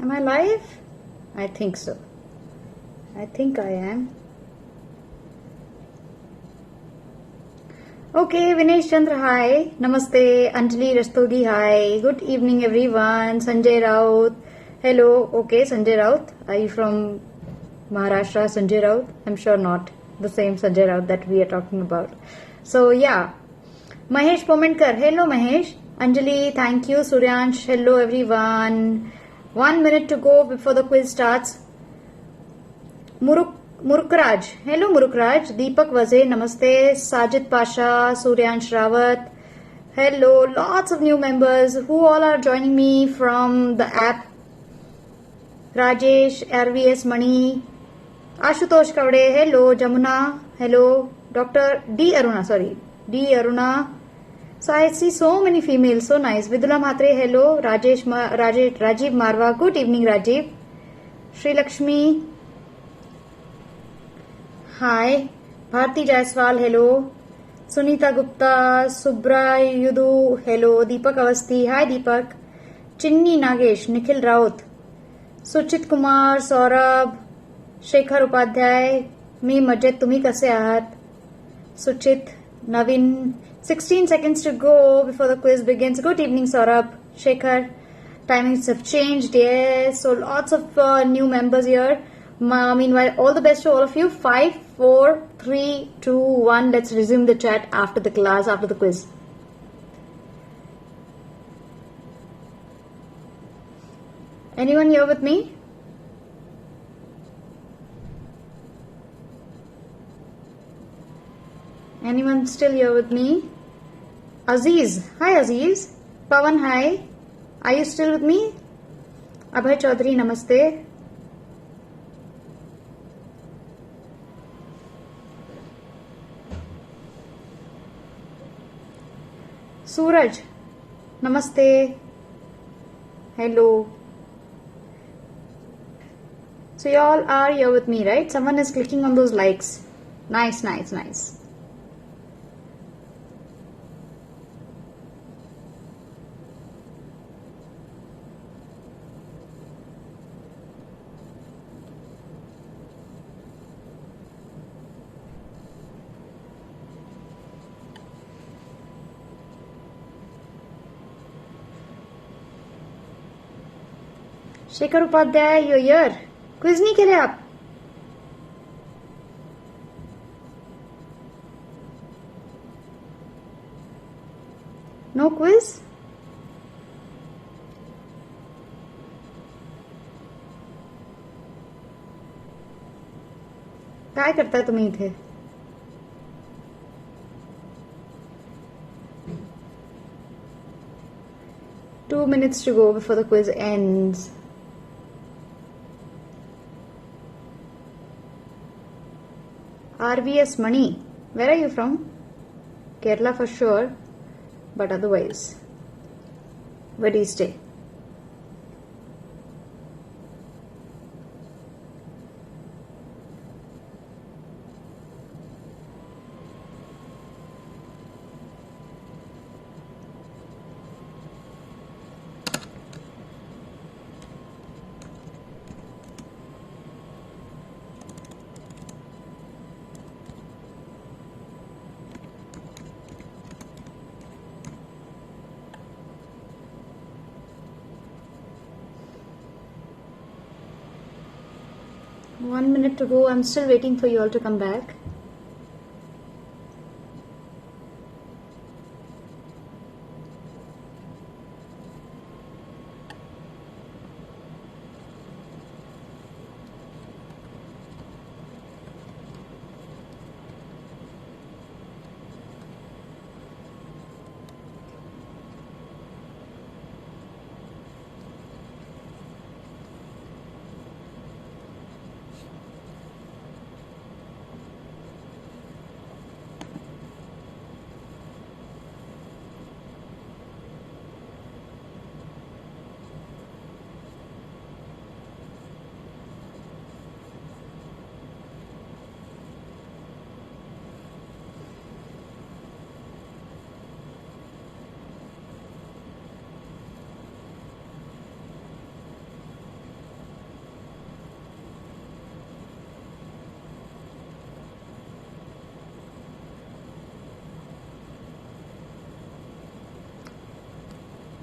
Am I live? I think so. I think I am. Okay, Vinesh Chandra, hi. Namaste. Anjali Rastogi, hi. Good evening, everyone. Sanjay Raut. Hello. Okay, Sanjay Raut. Are you from Maharashtra, Sanjay Raut? I'm sure not. The same Sanjay Raut that we are talking about. So, yeah. Mahesh Pomenkar. Hello, Mahesh. Anjali, thank you. Suryansh, hello, everyone. 1 minute to go before the quiz starts. Murukraj. Hello, Murukraj. Deepak Vaze, namaste. Sajid Pasha, Suryansh Rawat. Hello, lots of new members who all are joining me from the app. Rajesh, RVS Mani, Ashutosh Kavade, hello, Jamuna, hello, Dr. D. Aruna, sorry, D. Aruna. So I see so many females, so nice. Vidula Mhatre, hello, Rajiv Marwa, good evening, Rajiv. Sri Lakshmi, hi. Bharti Jaiswal, hello. Sunita Gupta, Subra Yudu, hello. Deepak Avasthi, hi Deepak. Chinni Nagesh, Nikhil Raut, सुचित कुमार, सौरभ, शेखर उपाध्याय, मी मजेत, तुम्ही कसे आहात? सुचित, नवीन, 16 seconds to go before the quiz begins. Good evening, Saurabh, Shekhar. Timings have changed, yes. So lots of new members here. Meanwhile, all the best to all of you. 5, 4, 3, 2, 1. Let's resume the chat after the class, after the quiz. Anyone here with me? Anyone still here with me? Aziz. Hi, Aziz. Pawan, hi. Are you still with me? Abhay Chaudhary, namaste. Suraj, namaste. Hello. So you all are here with me, right? Someone is clicking on those likes. Nice, nice, nice. Shekhar Upadhyay, you're here. Quiz नहीं खेले आप? No quiz? काय करता तुम्ही इथे? Two minutes to go before the quiz ends. RVS Mani, where are you from? Kerala for sure, but otherwise, where do you stay? One minute to go. I'm still waiting for you all to come back.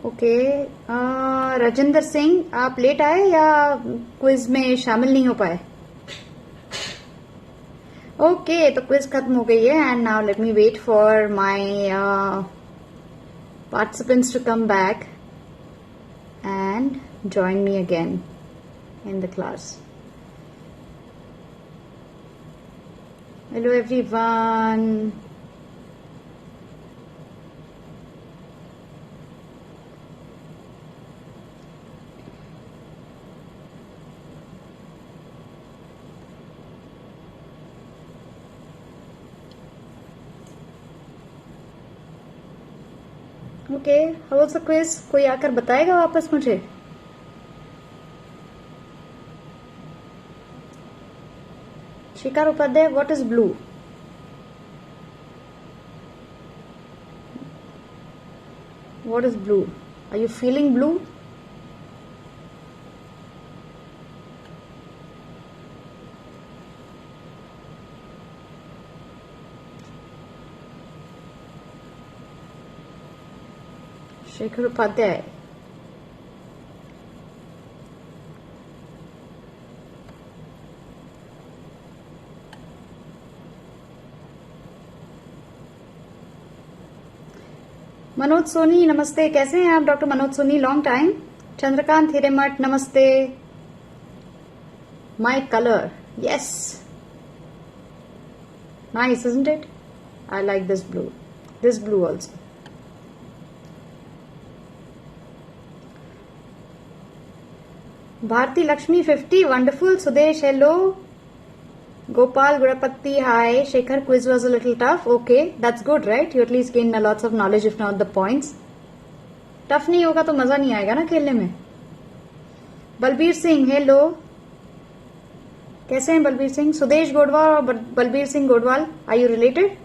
Okay, Rajendra Singh आप late आए या quiz में शामिल नहीं हो पाए? Okay, तो quiz खत्म हो गई है and now let me wait for my participants to come back and join me again in the class. Hello everyone. Okay, how was the quiz? कोई आकर बताएगा वापस मुझे? Shikar Upadhyay, what is blue? What is blue? Are you feeling blue? Shekhar Upadhyay, Manoj Soni नमस्ते, कैसे हैं आप doctor Manoj Soni? Long time. Chandrakant Hiremath नमस्ते। My colour, yes, nice isn't it? I like this blue also. Bharati Lakshmi 50, wonderful. Sudesh, hello. Gopal Gurapatti, hi. Shekhar, quiz was a little tough. Okay, that's good, right? You at least gained lots of knowledge, if not the points. Tough नहीं होगा तो मजा नहीं आएगा ना खेलने में। Balbir Singh, hello, कैसे हैं बलबीर सिंह? सुदेश गोडवाल और Balbir Singh Godwal, are you related?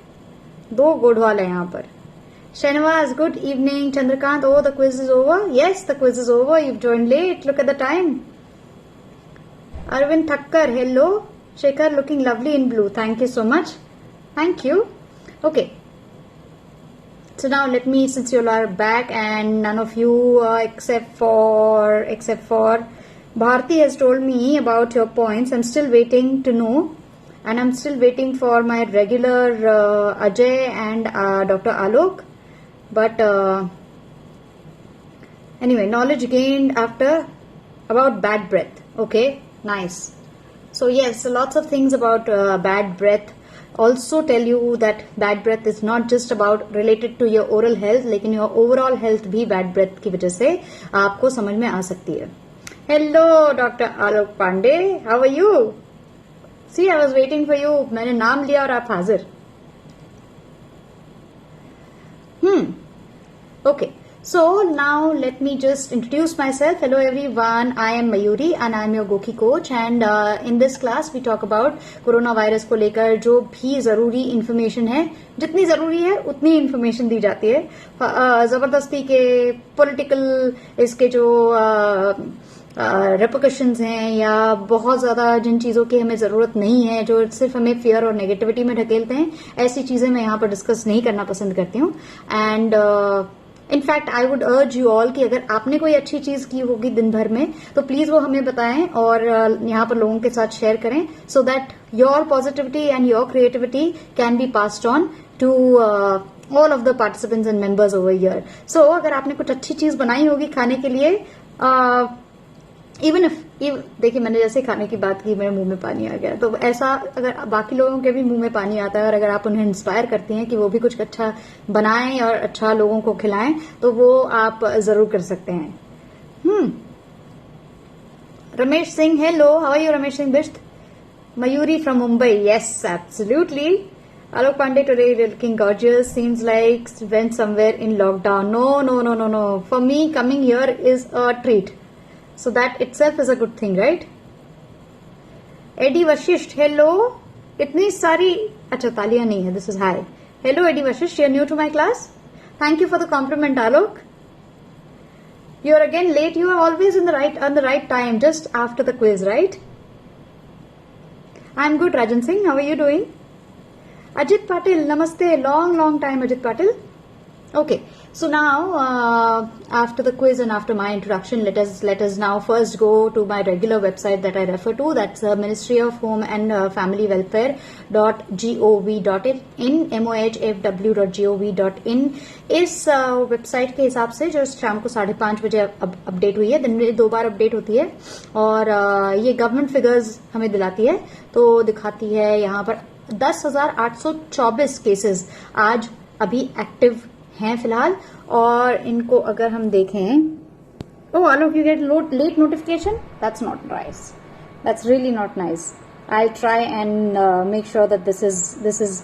2 Godwal है यहाँ पर। Shanawaz, good evening. Chandrakant, oh, the quiz is over? Yes, the quiz is over. You've joined late. Look at the time. Arvind Thakkar, hello. Shekhar, looking lovely in blue. Thank you so much. Thank you. Okay. So now let me, since you all are back and none of you, except for Bharti has told me about your points. I'm still waiting to know. And I'm still waiting for my regular Ajay and Dr. Alok. But anyway, knowledge gained after about bad breath. Okay, nice. So yes, lots of things about bad breath. Also tell you that bad breath is not just about related to your oral health, लेकिन your overall health भी bad breath की वजह से आपको समझ में आ सकती है. Hello, Dr. Alok Pandey. How are you? See, I was waiting for you. मैंने नाम लिया और आप हाजिर. Okay, so now let me just introduce myself. Hello everyone, I am Mayuri and I am your Goki coach, and in this class we talk about coronavirus को लेकर जो भी जरूरी इंफॉर्मेशन है, जितनी जरूरी है उतनी इंफॉर्मेशन दी जाती है. जबरदस्ती के पॉलिटिकल इसके जो रेपोकशंस हैं या बहुत ज्यादा जिन चीजों की हमें जरूरत नहीं है, जो सिर्फ हमें फियर और नेगेटिविटी में ढकेलते हैं, ऐसी चीजें मैं यहाँ पर डिस्कस नहीं करना पसंद करती हूँ. And in fact I would urge you all कि अगर आपने कोई अच्छी चीज की होगी दिन भर में तो प्लीज वो हमें बताएं और यहाँ पर लोगों के साथ शेयर करें, so that your positivity and your creativity can be passed on to all of the participants and members over here. So अगर आपने कुछ अच्छी चीज बनाई होगी खाने के लिए, इवन इफ देखिए, मैंने जैसे खाने की बात की मेरे मुंह में पानी आ गया, तो ऐसा अगर बाकी लोगों के भी मुंह में पानी आता है और अगर आप उन्हें इंस्पायर करती हैं कि वो भी कुछ अच्छा बनाएं और अच्छा लोगों को खिलाएं, तो वो आप जरूर कर सकते हैं. Ramesh Singh, hello, how are you Ramesh Singh Bisht? Mayuri from Mumbai, yes absolutely. Alok Pandey, today looking gorgeous. Seems like went somewhere in lockdown. No. For me, coming here is a treat. So that itself is a good thing, right? Eddie Vashisht, hello. इतनी सारी, अच्छा तालियां नहीं है, this is hi. Hello Eddie Vashisht, you're new to my class. Thank you for the compliment, Alok. You're again late. You are always on the right time, just after the quiz, right? I'm good, Rajan Singh. How are you doing? Ajit Patil, namaste. Long time, Ajit Patil. Okay, so now after the quiz and after my introduction, let us now first go to my regular website that I refer to. That's Ministry of Home and Family Welfare.gov.in, mohfw.gov.in. इस website के हिसाब से जो शाम को 5:30 बजे update हुई है, दिन में 2 बार अपडेट होती है और ये गवर्नमेंट फिगर्स हमें दिलाती है, तो दिखाती है यहाँ पर 10,824 केसेस आज अभी एक्टिव हैं फिलहाल। और इनको अगर हम देखें, oh Alok, you get late notification? That's not nice. That's really not nice. I'll try and make sure that this is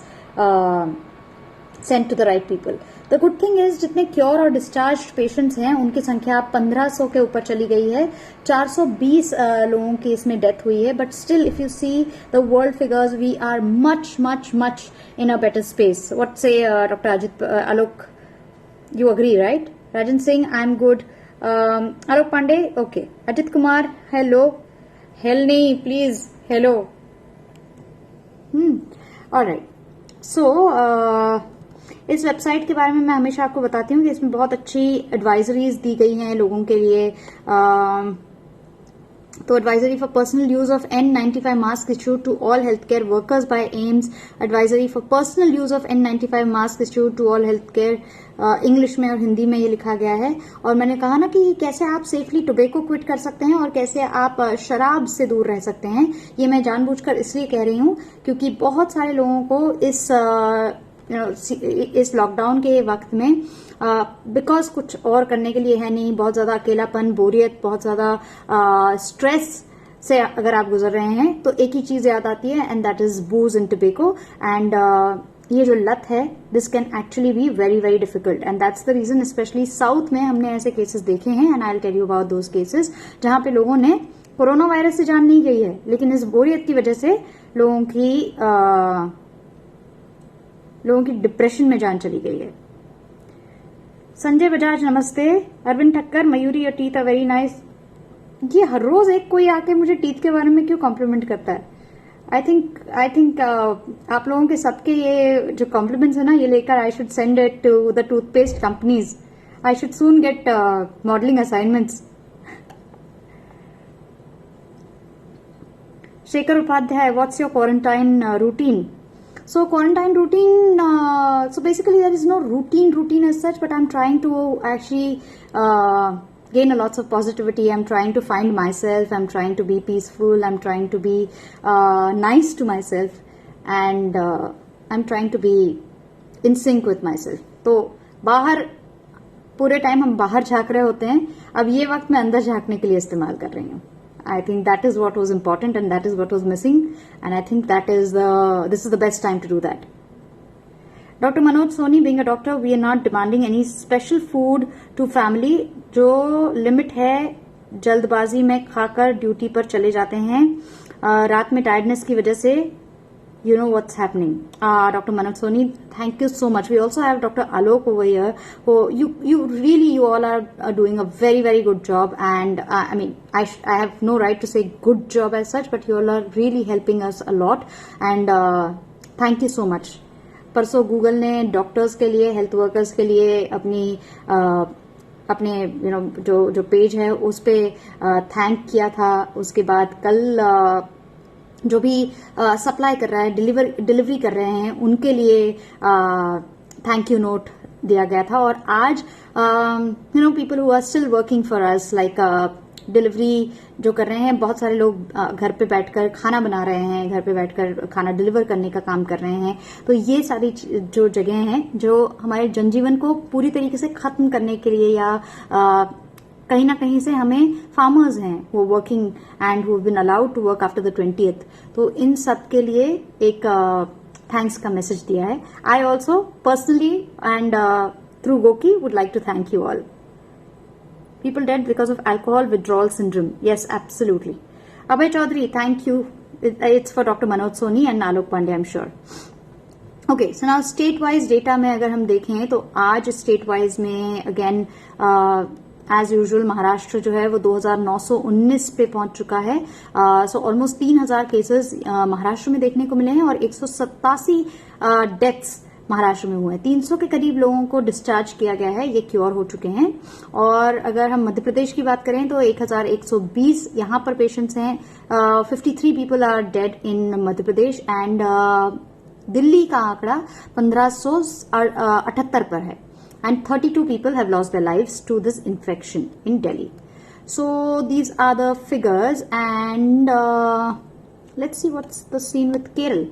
sent to the right people. The good thing is जितने cure और discharge patients हैं उनकी संख्या 1500 के ऊपर चली गई है। 420 लोगों की इसमें डेथ हुई है, but still if you see the world figures we are much much much in a better space. What say doctor Ajit Alok, you agree, right? Rajan Singh, I'm good. Alok Pandey, okay. Ajit Kumar, hello. Helni, please, hello. All right. So, इस website के बारे में मैं हमेशा आपको बताती हूँ कि इसमें बहुत अच्छी एडवाइजरीज दी गई हैं लोगों के लिए। तो advisory for personal use of N95 mask issued to all healthcare workers by AIIMS. Advisory for personal use of N95 mask issued to all healthcare, English में और हिंदी में ये लिखा गया है। और मैंने कहा ना कि कैसे आप सेफली टोबैको क्विट कर सकते हैं और कैसे आप शराब से दूर रह सकते हैं, ये मैं जानबूझकर इसलिए कह रही हूँ क्योंकि बहुत सारे लोगों को इस लॉकडाउन के वक्त में बिकॉज कुछ और करने के लिए है नहीं, बहुत ज्यादा अकेलापन, बोरियत, बहुत ज्यादा स्ट्रेस से अगर आप गुजर रहे हैं तो एक ही चीज याद आती है and that is booze and tobacco. And ये जो लत है this can actually be very very difficult and that's the reason specially south में हमने ऐसे केसेस देखे हैं and I will tell you about those cases जहां पे लोगों ने कोरोना वायरस से जान नहीं गई है लेकिन इस बोरियत की वजह से लोगों की डिप्रेशन में जान चली गई है। संजय बजाज नमस्ते। Arvind Thakkar, Mayuri your teeth are very nice. ये हर रोज एक कोई आके मुझे टीथ के बारे में क्यों कॉम्प्लीमेंट करता है? आई थिंक आप लोगों के सबके ये जो कॉम्प्लीमेंट्स है ना, ये लेकर I should send it to the toothpaste companies. I should soon get modelling assignments. Shekhar Upadhyay, what's your quarantine routine? So quarantine routine, so basically there is no routine as such, but I'm trying to actually gain a lots of positivity. I'm trying to find myself. I'm trying to be peaceful. I'm trying to be nice to myself, and I'm trying to be in sync with myself. तो बाहर पूरे time हम बाहर झांक रहे होते हैं, अब ये वक्त मैं अंदर झांकने के लिए इस्तेमाल कर रही हूँ। I think that is what was important and that is what was missing, and I think this is the best time to do that. Dr. Manoj Soni, being a doctor, we are not demanding any special food to family. जो limit है जल्दबाजी में खाकर duty पर चले जाते हैं, रात में टायर्डनेस की वजह से। You know what's happening. Dr. Manoj Soni, thank you so much. We also have Dr. Alok over here. Who you all are doing a very, very good job. And I mean, I have no right to say good job as such, but you all are really helping us a lot. And thank you so much. परसों Google ने doctors के लिए, health workers के लिए अपने जो page है उस पे थैंक किया था। उसके बाद कल जो भी सप्लाई कर रहा है, डिलीवरी कर रहे हैं, उनके लिए थैंक यू नोट दिया गया था। और आज people who are still working for us, like delivery जो कर रहे हैं, बहुत सारे लोग घर पे बैठकर खाना बना रहे हैं, घर पे बैठकर खाना डिलीवर करने का काम कर रहे हैं। तो ये सारी जो जगह हैं जो हमारे जनजीवन को पूरी तरीके से खत्म करने के लिए या कहीं ना कहीं से हमें फार्मर्स हैं वो working and who been allowed to work after the 20th, तो इन सब के लिए एक थैंक्स का मैसेज दिया है। I also personally and through GOQii would like to thank you all. People dead because of alcohol withdrawal syndrome, yes absolutely. Abhay Chaudhary, thank you. It's for doctor Manoj Soni and Alok Pandey, I am sure. Okay, so now state wise data में अगर हम देखें तो आज state wise में again as usual Maharashtra जो है वो 2919 पे पहुंच चुका है। सो ऑलमोस्ट 3000 केसेस महाराष्ट्र में देखने को मिले हैं और 187 डेथ्स महाराष्ट्र में हुए हैं। 300 के करीब लोगों को डिस्चार्ज किया गया है, ये क्योर हो चुके हैं। और अगर हम मध्य प्रदेश की बात करें तो 1120 यहां पर पेशेंट्स हैं। 53 people are dead in Madhya Pradesh and Delhi का आंकड़ा 1578 पर है and 32 people have lost their lives to this infection in Delhi. So these are the figures and let's see what's the scene with Kerala.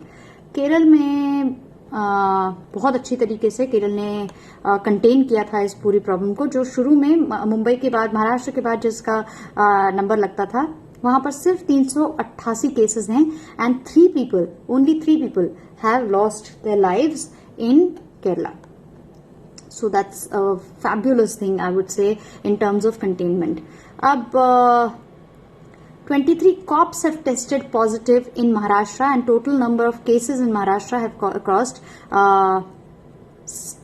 Kerala में बहुत अच्छी तरीके से केरल ने कंटेन किया था इस पूरी प्रॉब्लम को, जो शुरू में मुंबई के बाद, महाराष्ट्र के बाद जिसका नंबर लगता था, वहां पर सिर्फ 388 केसेस हैं and only 3 people have lost their lives in Kerala. So that's a fabulous thing, I would say, in terms of containment. अब 23 cops have tested positive in Maharashtra and total number of cases in Maharashtra have crossed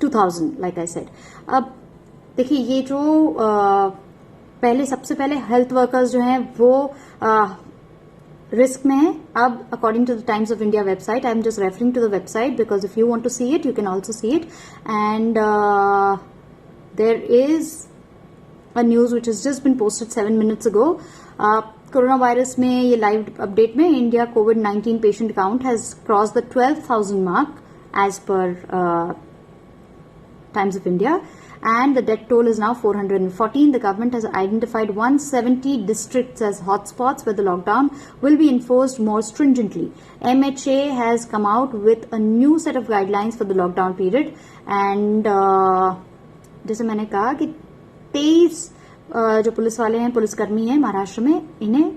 2000, like I said. अब देखिए, ये जो सबसे पहले health workers जो हैं वो रिस्क में है। अब according to the Times of India website, I am just referring to the website because if you want to see it you can also see it and there is a news which is just been posted 7 minutes ago। Corona virus में ये live update में India COVID-19 patient count has cross the 12,000 mark as per Times of India and the death toll is now 414. The government has identified 170 districts as hotspots where the lockdown will be enforced more stringently. MHA has come out with a new set of guidelines for the lockdown period and जैसे मैंने कहा कि 23 जो police वाले हैं, पुलिसकर्मी हैं महाराष्ट्र में, इन्हें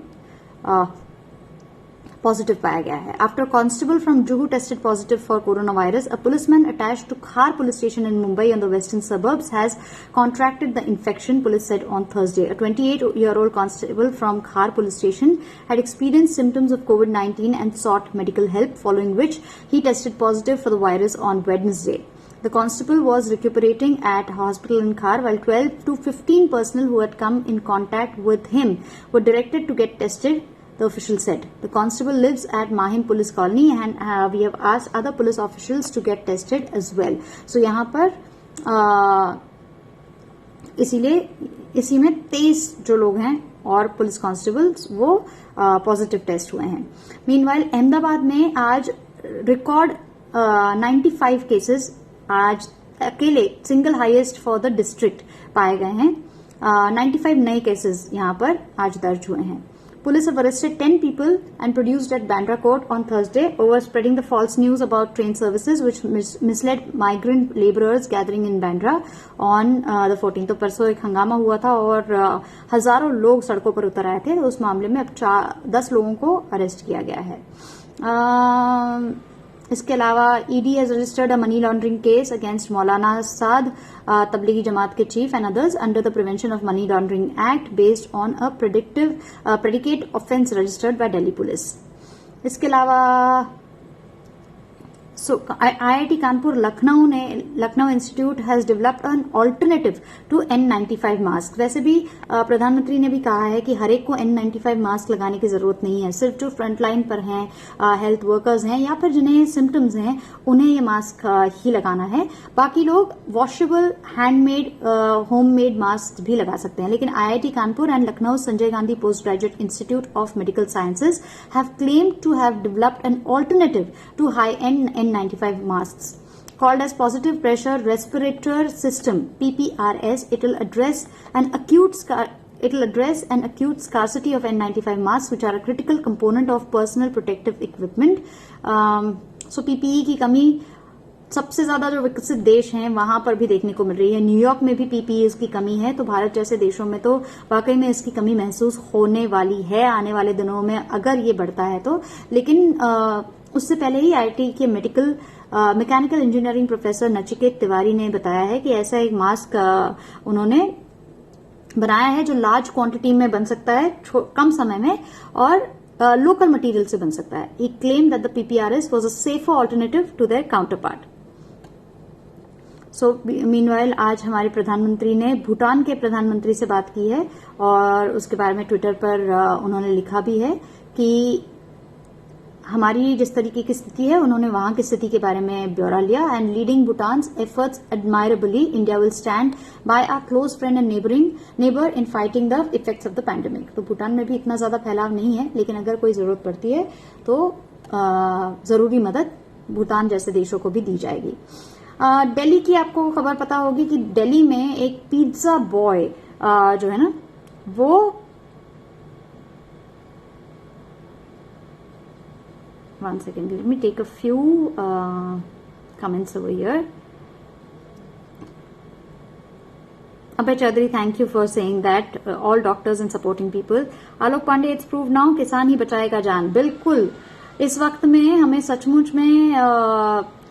पॉजिटिव पाया गया है। After constable from Juhu tested positive for corona virus, a policeman attached to Khar police station in Mumbai on the western suburbs has contracted the infection, police said on Thursday. A 28-year-old constable from Khar police station had experienced symptoms of COVID-19 and sought medical help, following which he tested positive for the virus on Wednesday. The constable was recuperating at hospital in Khar, while 12 to 15 personnel who had come in contact with him were directed to get tested, the official said. The constable lives at Mahim Police Colony and we have asked other police officials to get tested as well. So यहाँ पर इसी में 23 जो लोग हैं और police constables वो positive test हुए हैं। मीनवाइल अहमदाबाद में आज रिकॉर्ड 95 केसेस आज अकेले single highest for the district पाए गए हैं। 95 नए केसेस यहाँ पर आज दर्ज हुए हैं। Police have arrested 10 people and produced at Bandra court on Thursday over spreading the false news about train services which misled migrant laborers gathering in Bandra on the 14th। तो परसों एक हंगामा हुआ था और हजारों लोग सड़कों पर उतर आए थे। तो उस मामले में अब 10 लोगों को अरेस्ट किया गया है। इसके अलावा ED has registered a money laundering case against Maulana Saad, Tablighi Jamaat के chief and others under the prevention of money laundering act based on a predicate offence registered by Delhi police. इसके अलावा IIT Kanpur Lucknow institute has developed an alternative to N95 mask. वैसे भी प्रधानमंत्री ने भी कहा है कि हर एक को N95 मास्क लगाने की जरूरत नहीं है, सिर्फ जो फ्रंट लाइन पर हैं, हेल्थ वर्कर्स हैं या फिर जिन्हें सिम्टम्स हैं उन्हें ये मास्क ही लगाना है। बाकी लोग वॉशेबल हैंडमेड होममेड मास्क भी लगा सकते हैं। लेकिन IIT Kanpur and Lucknow Sanjay Gandhi post graduate institute of medical sciences have claimed to have developed an alternative to high and N95 masks called as positive pressure respirator system PPRS. It will address an acute scarcity of N95 masks which are a critical component of personal protective equipment. So PPE की कमी सबसे ज्यादा जो विकसित देश हैं वहां पर भी देखने को मिल रही है। न्यूयॉर्क में भी PPE की कमी है, तो भारत जैसे देशों में तो वाकई में इसकी कमी महसूस होने वाली है आने वाले दिनों में अगर ये बढ़ता है तो। लेकिन उससे पहले ही IIT के mechanical engineering professor Nachiket Tiwari ने बताया है कि ऐसा एक मास्क उन्होंने बनाया है जो लार्ज क्वांटिटी में बन सकता है कम समय में और लोकल मटेरियल से बन सकता है। He claimed that the PPRS was a safer alternative to their counterpart. So meanwhile आज हमारे प्रधानमंत्री ने भूटान के प्रधानमंत्री से बात की है और उसके बारे में ट्विटर पर उन्होंने लिखा भी है कि हमारी जिस तरीके की स्थिति है उन्होंने वहां की स्थिति के बारे में ब्यौरा लिया। And leading Bhutan's efforts admirably, India will stand by our close friend and neighbour in fighting the effects of the pandemic. तो भूटान में भी इतना ज्यादा फैलाव नहीं है, लेकिन अगर कोई जरूरत पड़ती है तो जरूरी मदद भूटान जैसे देशों को भी दी जाएगी। दिल्ली की आपको खबर पता होगी कि दिल्ली में एक पिज्जा बॉय जो है ना वो one second, let me take a few comments over here. Abhay Chaudhary, thank you for saying that all doctors and supporting people. Alok Pandey, it's proved now, किसान ही बचाएगा जान। बिल्कुल, इस वक्त में हमें सचमुच में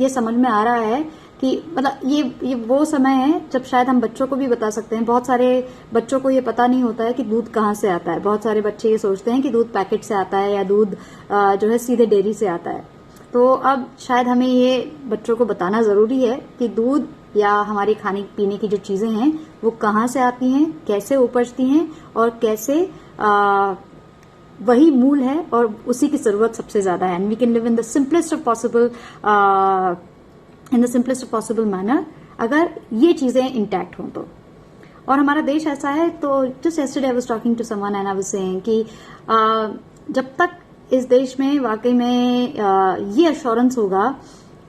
ये समझ में आ रहा है कि मतलब ये वो समय है जब शायद हम बच्चों को भी बता सकते हैं। बहुत सारे बच्चों को ये पता नहीं होता है कि दूध कहाँ से आता है। बहुत सारे बच्चे ये सोचते हैं कि दूध पैकेट से आता है या दूध जो है सीधे डेयरी से आता है। तो अब शायद हमें ये बच्चों को बताना जरूरी है कि दूध या हमारे खाने पीने की जो चीजें हैं वो कहाँ से आती हैं, कैसे उपजती हैं और कैसे वही मूल है और उसी की जरूरत सबसे ज्यादा है। And we can live in the simplest of possible manner अगर ये चीजें इंटैक्ट हों तो। और हमारा देश ऐसा है तो just yesterday I was talking to someone and I was saying कि जब तक इस देश में वाकई में ये अश्योरेंस होगा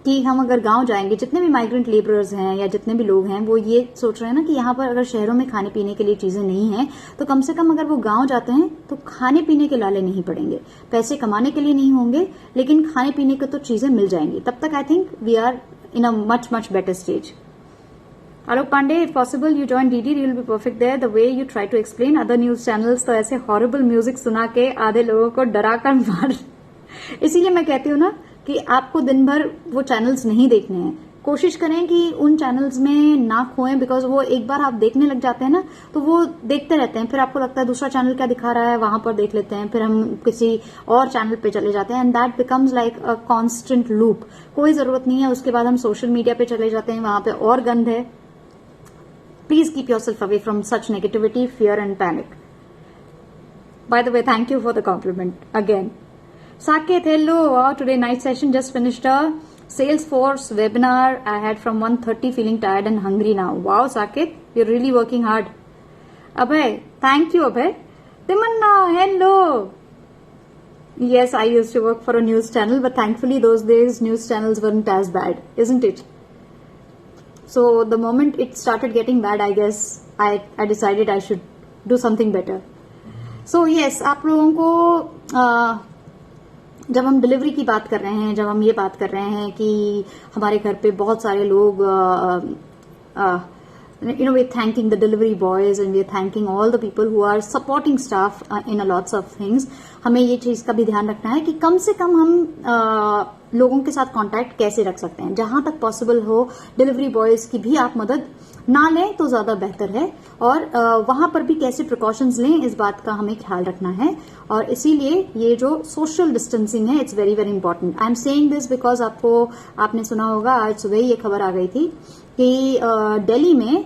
कि हम अगर गांव जाएंगे, जितने भी माइग्रेंट लेबरर्स हैं या जितने भी लोग हैं वो ये सोच रहे हैं ना कि यहाँ पर अगर शहरों में खाने पीने के लिए चीजें नहीं हैं तो कम से कम अगर वो गांव जाते हैं तो खाने पीने के लाले नहीं पड़ेंगे। पैसे कमाने के लिए नहीं होंगे लेकिन खाने पीने की तो चीजें मिल जाएंगी। तब तक I think we are in a much better stage. Alok Pandey, if possible you join DD, you will be perfect there. The way you try to explain other news channels तो ऐसे horrible music सुना के आधे लोगों को डरा कर मार। इसीलिए मैं कहती हूँ ना कि आपको दिन भर वो चैनल्स नहीं देखने हैं। कोशिश करें कि उन चैनल्स में ना खोएं, बिकॉज वो एक बार आप देखने लग जाते हैं ना तो वो देखते रहते हैं, फिर आपको लगता है दूसरा चैनल क्या दिखा रहा है वहां पर देख लेते हैं, फिर हम किसी और चैनल पे चले जाते हैं and that becomes like a constant loop. कोई जरूरत नहीं है। उसके बाद हम सोशल मीडिया पे चले जाते हैं, वहां पे और गंद है। Please keep yourself away from such negativity, fear and panic. By the way, thank you for the compliment again. Saket, hello. Wow, today night session just finished a Salesforce webinar. I had from 1:30, feeling tired and hungry now. Wow, Saket, you're really working hard. Abhay, thank you, Abhay. Timanna, hello. Yes, I used to work for a news channel, but thankfully those days news channels weren't as bad, isn't it? So the moment it started getting bad, I guess I decided I should do something better. So yes, आप लोगों को जब हम delivery की बात कर रहे हैं, जब हम ये बात कर रहे हैं कि हमारे घर पे बहुत सारे लोग we're thanking the delivery boys and we're thanking all the people who are supporting staff in a lots of things. हमें ये चीज का भी ध्यान रखना है कि कम से कम हम लोगों के साथ कांटेक्ट कैसे रख सकते हैं। जहां तक पॉसिबल हो डिलीवरी बॉयज की भी आप मदद ना लें तो ज्यादा बेहतर है, और वहां पर भी कैसे प्रिकॉशंस लें इस बात का हमें ख्याल रखना है। और इसीलिए ये जो सोशल डिस्टेंसिंग है, it's very very important. I am saying this because आपने सुना होगा आज सुबह ये खबर आ गई थी कि दिल्ली में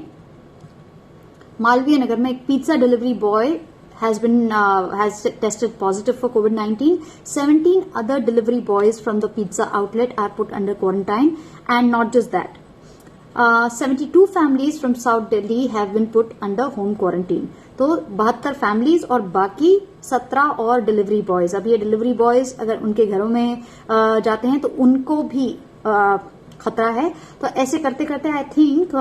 मालवीय नगर में एक pizza delivery boy has tested positive for COVID-19. 17 other delivery boys from the pizza outlet are put under quarantine, and not just that. 72 families from South Delhi have been put under home quarantine. तो 72 families और बाकी 17 और delivery boys. अब ये delivery boys अगर उनके घरों में जाते हैं तो उनको भी खतरा है। तो ऐसे करते करते आई थिंक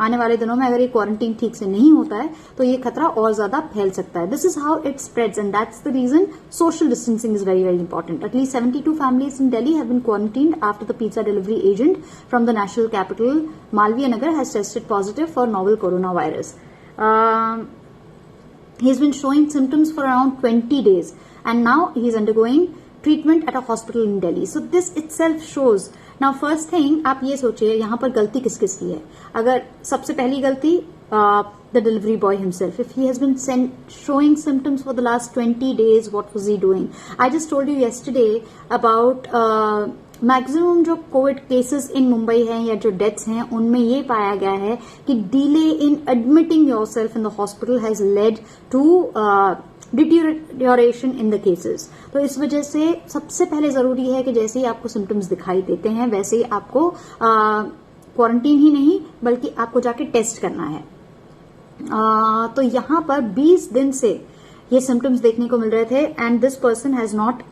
आने वाले दिनों में अगर ये क्वारंटीन ठीक से नहीं होता है तो ये खतरा और ज्यादा फैल सकता है। This is how it spreads and that's the reason social distancing is very very important. At least 72 families in Delhi have been quarantined after the pizza delivery agent from the national capital Malviya Nagar has tested positive for novel coronavirus. He's been showing symptoms for around 20 days and now he's undergoing treatment at a hospital in Delhi. So this itself shows. Now first thing आप ये सोचिए यहाँ पर गलती किस किस की है। अगर सबसे पहली गलती the delivery boy himself, if he has been showing symptoms for the last 20 days, what was he doing? I just told you yesterday about maximum जो कोविड केसेस इन मुंबई हैं या जो डेथ्स हैं उनमें ये पाया गया है कि delay in admitting yourself in the hospital has led to deterioration in the cases. तो इस वजह से सबसे पहले जरूरी है कि जैसे ही आपको सिम्टम्स दिखाई देते हैं वैसे ही आपको क्वारंटीन ही नहीं बल्कि आपको जाके टेस्ट करना है। तो यहां पर 20 दिन से ये सिम्टम्स देखने को मिल रहे थे and this person has not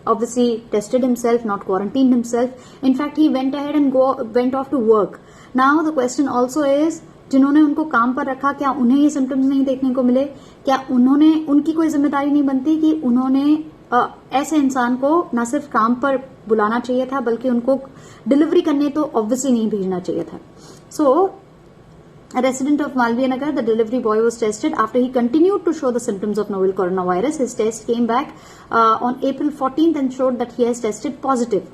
obviously tested himself, not quarantined himself. In fact, he went ahead and went off to work. Now the question also is, जिन्होंने उनको काम पर रखा क्या उन्हें ये सिम्टम्स नहीं देखने को मिले? क्या उनकी कोई जिम्मेदारी नहीं बनती कि उन्होंने ऐसे इंसान को न सिर्फ काम पर बुलाना चाहिए था बल्कि उनको डिलीवरी करने तो ऑब्वियसली नहीं भेजना चाहिए था। सो A resident of Malviya Nagar, the delivery boy was tested after he continued to show the symptoms of novel coronavirus. His test came back on April 14th and showed that he has tested positive.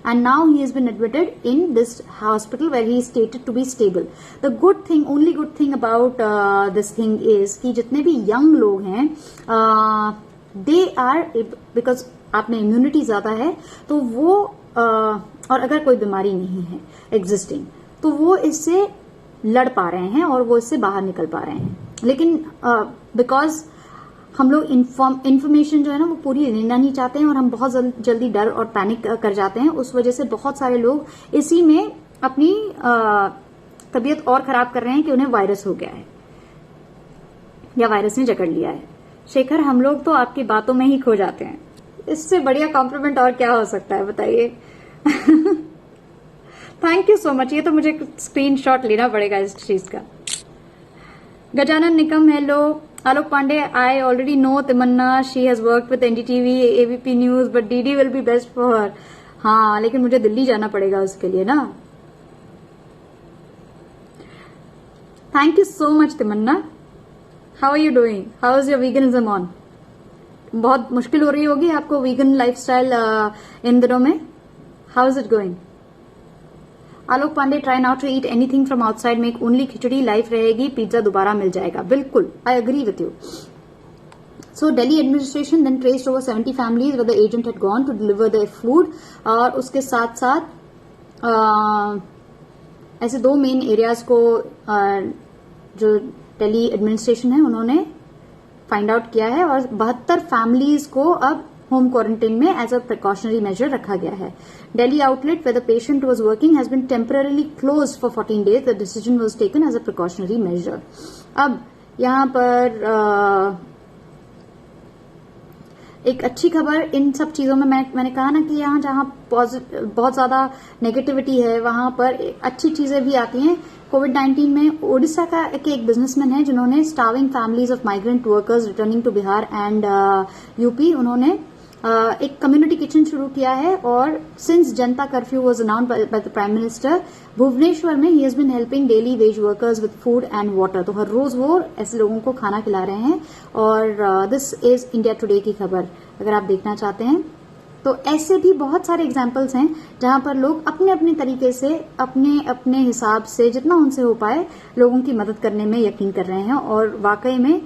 And now he has been admitted in this hospital where he is stated to be stable. The good thing, only good thing about this thing is कि जितने भी young लोग हैं, they are, because आप में immunity ज्यादा है, तो वो और अगर कोई बीमारी नहीं है existing, तो वो इससे लड़ पा रहे हैं और वो इससे बाहर निकल पा रहे हैं। लेकिन बिकॉज हम लोग इंफॉर्मेशन जो है ना वो पूरी लेना नहीं चाहते हैं और हम बहुत जल्दी डर और पैनिक कर जाते हैं, उस वजह से बहुत सारे लोग इसी में अपनी तबीयत और खराब कर रहे हैं कि उन्हें वायरस हो गया है या वायरस ने जकड़ लिया है। शेखर, हम लोग तो आपकी बातों में ही खो जाते हैं, इससे बढ़िया कॉम्प्लीमेंट और क्या हो सकता है बताइए। Thank you so much. ये तो मुझे स्क्रीनशॉट लेना पड़ेगा इस चीज का। Gajanan Nikam, hello. Alok Pandey, I already know Tamanna, she has work with NDTV, ABP news, but DD will be best for her. हाँ, लेकिन मुझे दिल्ली जाना पड़ेगा उसके लिए ना। Thank you so much Tamanna. How are you doing? How is your veganism on? बहुत मुश्किल हो रही होगी आपको वीगन लाइफस्टाइल इन दिनों में। How is it going? Alok Pandey, try not to eat anything from outside, make only khichdi, life रहेगी, पिज्जा दोबारा मिल जाएगा। बिल्कुल, I agree with you. So Delhi administration then traced over 70 families where the agent had gone to deliver their food. और उसके साथ साथ ऐसे 2 मेन एरियाज को जो दिल्ली एडमिनिस्ट्रेशन है उन्होंने फाइंड आउट किया है और 72 फैमिलीज को अब होम क्वारंटाइन में एज अ प्रिकॉशनरी मेजर रखा गया है। Delhi outlet where the patient was working has been temporarily closed for 14 days. The decision was taken as a precautionary measure. अब यहाँ पर एक अच्छी खबर इन सब चीजों में मैंने कहा ना कि यहाँ जहाँ बहुत ज्यादा नेगेटिविटी है वहां पर अच्छी चीजें भी आती हैं। कोविड-19 में ओडिशा का एक बिजनेसमैन है जिन्होंने starving families of migrant workers returning to Bihar and UP, उन्होंने एक कम्युनिटी किचन शुरू किया है। और since Janata curfew was announced by the prime minister, Bhubaneswar में ही has been helping daily wage workers with food and water. तो हर रोज वो ऐसे लोगों को खाना खिला रहे हैं। और दिस इज इंडिया टुडे की खबर, अगर आप देखना चाहते हैं तो। ऐसे भी बहुत सारे एग्जाम्पल्स हैं जहां पर लोग अपने अपने तरीके से अपने अपने हिसाब से जितना उनसे हो पाए लोगों की मदद करने में यकीन कर रहे हैं और वाकई में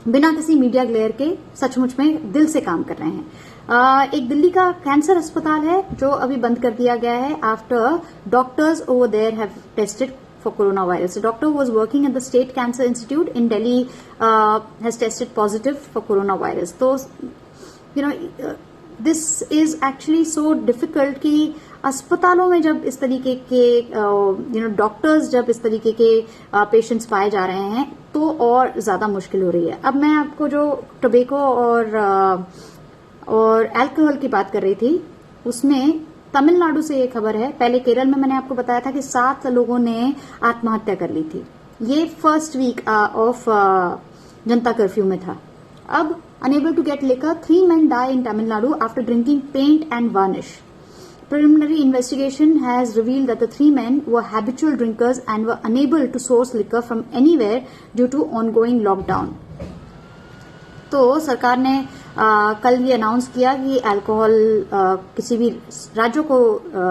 बिना किसी मीडिया ग्लेयर के सचमुच में दिल से काम कर रहे हैं। एक दिल्ली का कैंसर अस्पताल है जो अभी बंद कर दिया गया है after doctors over there have tested for coronavirus. A doctor who was working at the State Cancer Institute in Delhi has tested positive for coronavirus. So, this is actually so difficult कि अस्पतालों में जब इस तरीके के doctors जब इस तरीके के पेशेंट्स पाए जा रहे हैं तो और ज्यादा मुश्किल हो रही है। अब मैं आपको जो टोबैको और अल्कोहल की बात कर रही थी उसमें तमिलनाडु से ये खबर है। पहले केरल में मैंने आपको बताया था कि 7 लोगों ने आत्महत्या कर ली थी। ये first week of Janata curfew में था। अब unable to get liquor, 3 men die in Tamil Nadu after drinking paint and varnish. Preliminary investigation has revealed that the 3 men were habitual drinkers and were unable to source liquor from anywhere due to ongoing lockdown. तो सरकार ने कल ये announce किया कि alcohol किसी भी राज्यों को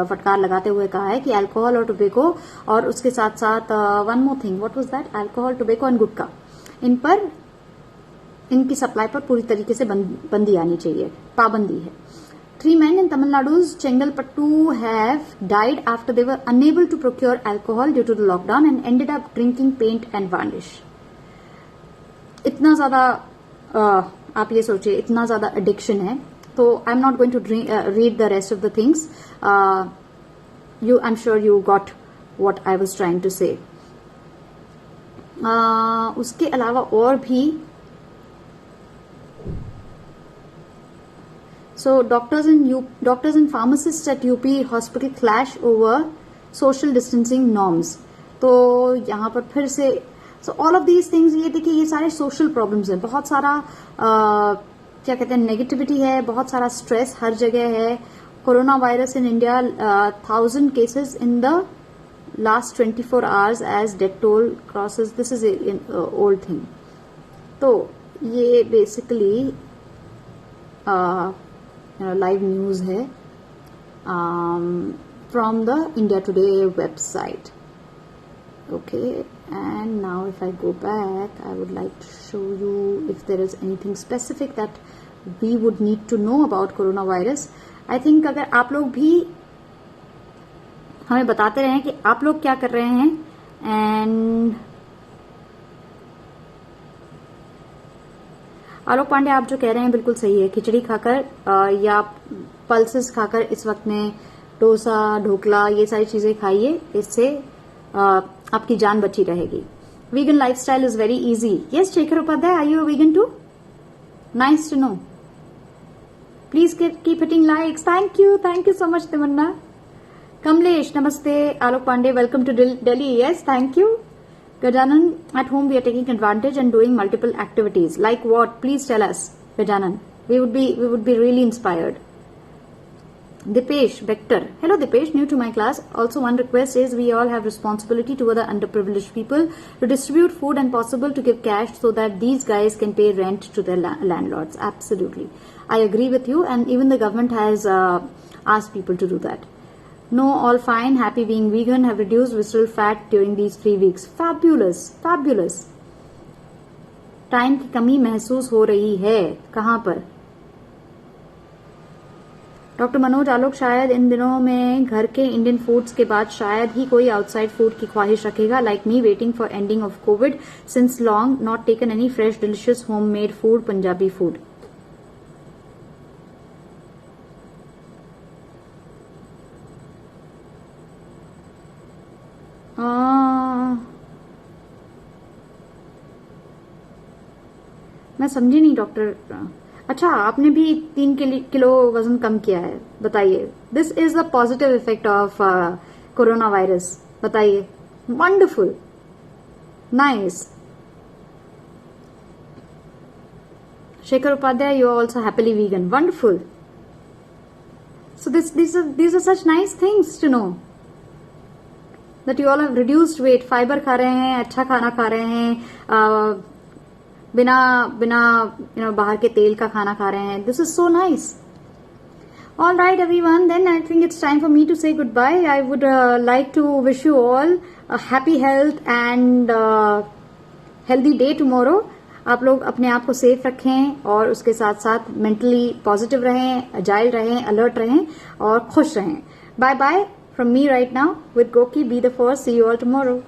फटकार लगाते हुए कहा है कि अल्कोहल और टोबैको और उसके साथ साथ one more thing, what was that, alcohol, tobacco and gutkha, इन पर इनकी सप्लाई पर पूरी तरीके से बंदी आनी चाहिए, पाबंदी है। 3 men in Tamil Nadu's Chengalpattu have died after they were unable to procure alcohol due to the lockdown and ended up drinking paint and varnish. इतना ज्यादा आप ये सोचिए, इतना ज्यादा एडिक्शन है. तो I am not going to read the rest of the things. You I am sure you got what I was trying to say. उसके अलावा और भी, so doctors and pharmacists at UP hospital clash over social distancing norms. तो यहाँ पर फिर से so all of these things, ये देखिए ये सारे social problems हैं. बहुत सारा क्या कहते हैं नेगेटिविटी है, बहुत सारा स्ट्रेस हर जगह है. Corona virus in India 1000 cases in the last 24 hours as death toll crosses. This is an old thing. तो ये बेसिकली live news है from the India Today website. Okay, and now if I go back, I would like to show you if there is anything specific that we would need to know about coronavirus. I think अगर आप लोग भी हमें बताते रहें कि आप लोग क्या कर रहे हैं. एंड आलोक पांडे, आप जो कह रहे हैं बिल्कुल सही है. खिचड़ी खाकर या पल्सेस खाकर इस वक्त में डोसा, ढोकला, ये सारी चीजें खाइए, इससे आपकी जान बची रहेगी. Vegan lifestyle is very easy. Yes Shekhar Upadhyay, are you a vegan too? Nice to know. Please keep hitting likes. Thank you so much Tamanna. Kamlesh नमस्ते. Alok Pandey, welcome to Delhi. Yes, thank you. Gajanan, at home we are taking advantage and doing multiple activities. Like what? Please tell us, Gajanan. We would be really inspired. Dipesh Vector. Hello Dipesh, new to my class. Also one request is we all have responsibility toward the underprivileged people to distribute food and possible to give cash so that these guys can pay rent to their landlords. Absolutely. I agree with you, and even the government has asked people to do that. No, all fine. Happy being vegan. Have reduced visceral fat during these 3 weeks. Fabulous, fabulous. Time की कमी महसूस हो रही है. कहां पर? Doctor Manoj आलोक, शायद इन दिनों में घर के इंडियन फूड्स के बाद शायद ही कोई आउटसाइड फूड की ख्वाहिश रखेगा. Like me waiting for ending of Covid since long not taken any fresh delicious home made food, Punjabi food. मैं समझी नहीं डॉक्टर. अच्छा, आपने भी 3 किलो वजन कम किया है. बताइए. This is the positive effect of corona virus. बताइए. Wonderful, nice. Shekhar Upadhyay, you are also happily vegan. Wonderful. So these are such nice things to know that you all have reduced weight. Fibre खा रहे हैं, अच्छा खाना खा रहे हैं, बिना बाहर के तेल का खाना खा रहे हैं. This is so nice. All right, everyone. Then I think it's time for me to say goodbye. I would like to wish you all a happy health and healthy day tomorrow. आप लोग अपने आप को safe रखें और उसके साथ साथ मेंटली पॉजिटिव रहें, अजाइल रहें, अलर्ट रहें और खुश रहें. Bye bye from me right now with Goki. Be the first. See you all tomorrow.